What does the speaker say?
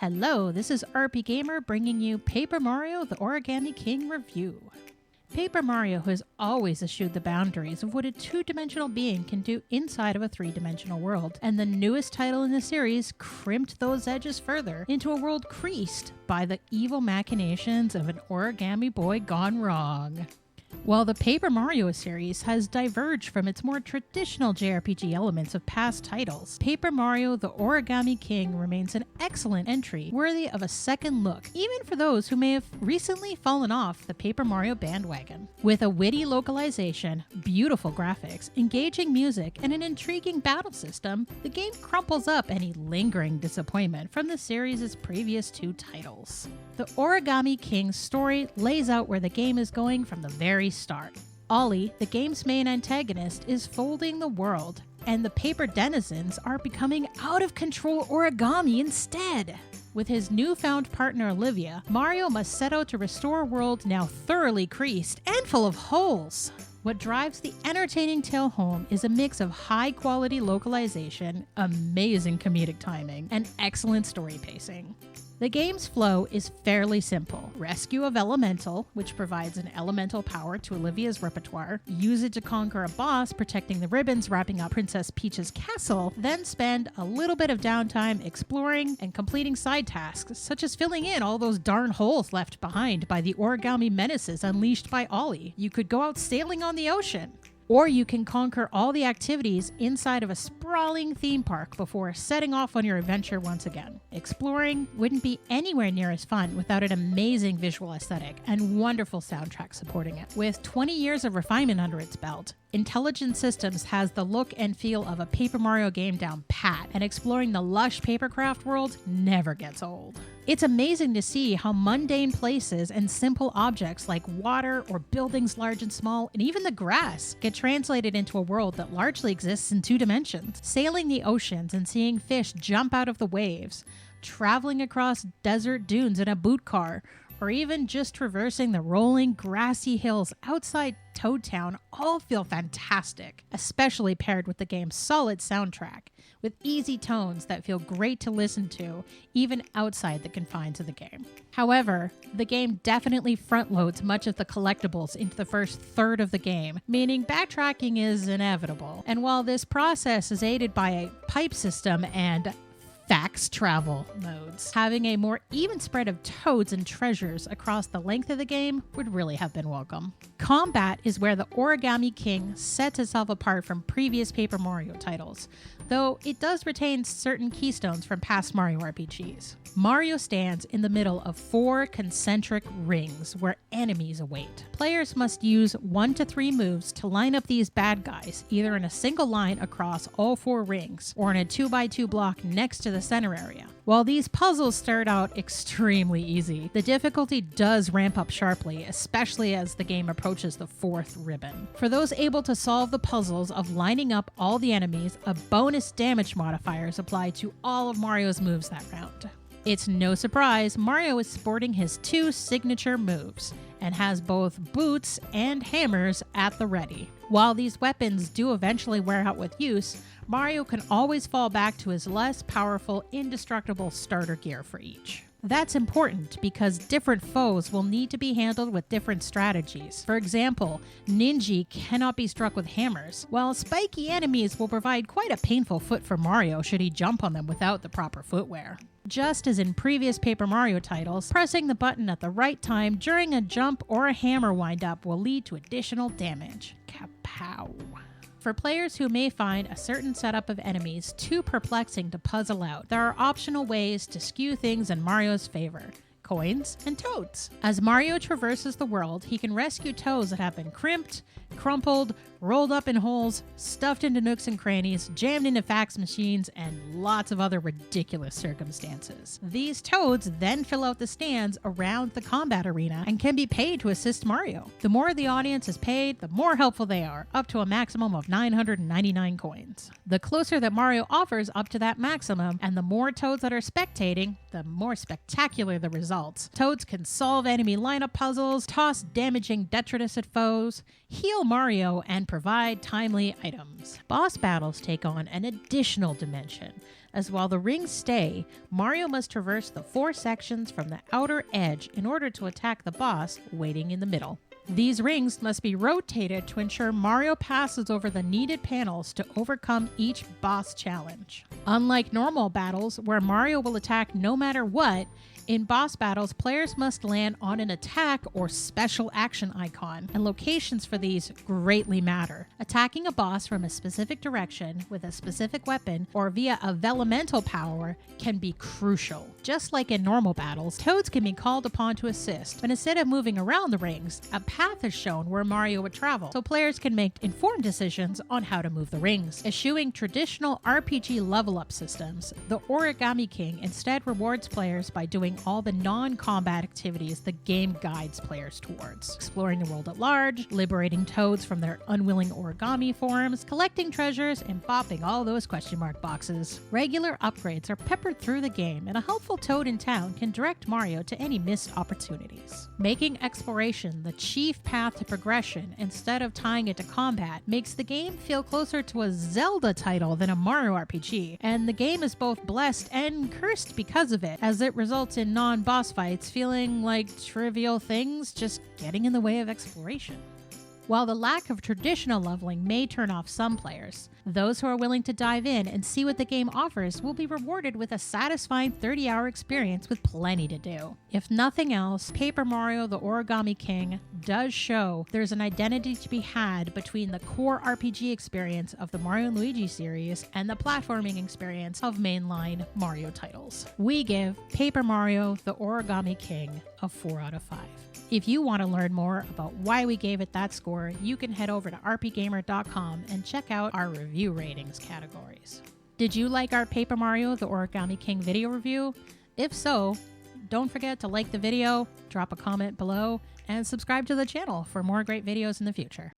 Hello, this is RPGamer bringing you Paper Mario the Origami King review. Paper Mario has always eschewed the boundaries of what a two-dimensional being can do inside of a three-dimensional world, and the newest title in the series crimped those edges further into a world creased by the evil machinations of an origami boy gone wrong. While the Paper Mario series has diverged from its more traditional JRPG elements of past titles, Paper Mario the Origami King remains an excellent entry worthy of a second look, even for those who may have recently fallen off the Paper Mario bandwagon. With a witty localization, beautiful graphics, engaging music, and an intriguing battle system, the game crumples up any lingering disappointment from the series' previous two titles. The Origami King's story lays out where the game is going from the very start. Ollie, the game's main antagonist, is folding the world, and the paper denizens are becoming out-of-control origami instead. With his newfound partner Olivia, Mario must set out to restore a world now thoroughly creased and full of holes. What drives the entertaining tale home is a mix of high-quality localization, amazing comedic timing, and excellent story pacing. The game's flow is fairly simple. Rescue of Elemental, which provides an elemental power to Olivia's repertoire, use it to conquer a boss protecting the ribbons wrapping up Princess Peach's castle, then spend a little bit of downtime exploring and completing side tasks, such as filling in all those darn holes left behind by the origami menaces unleashed by Ollie. You could go out sailing on the ocean. Or you can conquer all the activities inside of a sprawling theme park before setting off on your adventure once again. Exploring wouldn't be anywhere near as fun without an amazing visual aesthetic and wonderful soundtrack supporting it. With 20 years of refinement under its belt, Intelligent Systems has the look and feel of a Paper Mario game down pat, and exploring the lush papercraft world never gets old. It's amazing to see how mundane places and simple objects like water or buildings large and small, and even the grass, get translated into a world that largely exists in two dimensions. Sailing the oceans and seeing fish jump out of the waves, traveling across desert dunes in a boot car, or even just traversing the rolling, grassy hills outside Toad Town all feel fantastic, especially paired with the game's solid soundtrack, with easy tones that feel great to listen to, even outside the confines of the game. However, the game definitely front-loads much of the collectibles into the first third of the game, meaning backtracking is inevitable. And while this process is aided by a pipe system and fax travel modes, having a more even spread of toads and treasures across the length of the game would really have been welcome. Combat is where the Origami King sets itself apart from previous Paper Mario titles, though it does retain certain keystones from past Mario RPGs. Mario stands in the middle of 4 concentric rings where enemies await. Players must use 1 to 3 moves to line up these bad guys, either in a single line across all 4 rings, or in a 2x2 block next to the center area. While these puzzles start out extremely easy, the difficulty does ramp up sharply, especially as the game approaches the 4th ribbon. For those able to solve the puzzles of lining up all the enemies, a bonus damage modifier is applied to all of Mario's moves that round. It's no surprise Mario is sporting his 2 signature moves, and has both boots and hammers at the ready. While these weapons do eventually wear out with use, Mario can always fall back to his less powerful, indestructible starter gear for each. That's important because different foes will need to be handled with different strategies. For example, Ninja cannot be struck with hammers, while spiky enemies will provide quite a painful foot for Mario should he jump on them without the proper footwear. Just as in previous Paper Mario titles, pressing the button at the right time during a jump or a hammer wind-up will lead to additional damage. Kapow! For players who may find a certain setup of enemies too perplexing to puzzle out, there are optional ways to skew things in Mario's favor: coins and toads. As Mario traverses the world, he can rescue toads that have been crimped, crumpled, rolled up in holes, stuffed into nooks and crannies, jammed into fax machines, and lots of other ridiculous circumstances. These toads then fill out the stands around the combat arena and can be paid to assist Mario. The more the audience is paid, the more helpful they are, up to a maximum of 999 coins. The closer that Mario offers up to that maximum, and the more toads that are spectating, the more spectacular the results. Toads can solve enemy lineup puzzles, toss damaging detritus at foes, heal Mario, and provide timely items. Boss battles take on an additional dimension, as while the rings stay, Mario must traverse the 4 sections from the outer edge in order to attack the boss waiting in the middle. These rings must be rotated to ensure Mario passes over the needed panels to overcome each boss challenge. Unlike normal battles, where Mario will attack no matter what, in boss battles, players must land on an attack or special action icon, and locations for these greatly matter. Attacking a boss from a specific direction with a specific weapon or via a elemental power can be crucial. Just like in normal battles, Toads can be called upon to assist, but instead of moving around the rings, a path is shown where Mario would travel, so players can make informed decisions on how to move the rings. Eschewing traditional RPG level-up systems, the Origami King instead rewards players by doing all the non-combat activities the game guides players towards. Exploring the world at large, liberating Toads from their unwilling origami forms, collecting treasures, and bopping all those question mark boxes. Regular upgrades are peppered through the game, and a helpful Toad in town can direct Mario to any missed opportunities. Making exploration the chief path to progression instead of tying it to combat makes the game feel closer to a Zelda title than a Mario RPG, and the game is both blessed and cursed because of it, as it results in non-boss fights feeling like trivial things just getting in the way of exploration. While the lack of traditional leveling may turn off some players, those who are willing to dive in and see what the game offers will be rewarded with a satisfying 30-hour experience with plenty to do. If nothing else, Paper Mario the Origami King does show there's an identity to be had between the core RPG experience of the Mario & Luigi series and the platforming experience of mainline Mario titles. We give Paper Mario the Origami King a 4 out of 5. If you want to learn more about why we gave it that score, you can head over to RPGamer.com and check out our review ratings categories. Did you like our Paper Mario the Origami King video review? If so, don't forget to like the video, drop a comment below, and subscribe to the channel for more great videos in the future.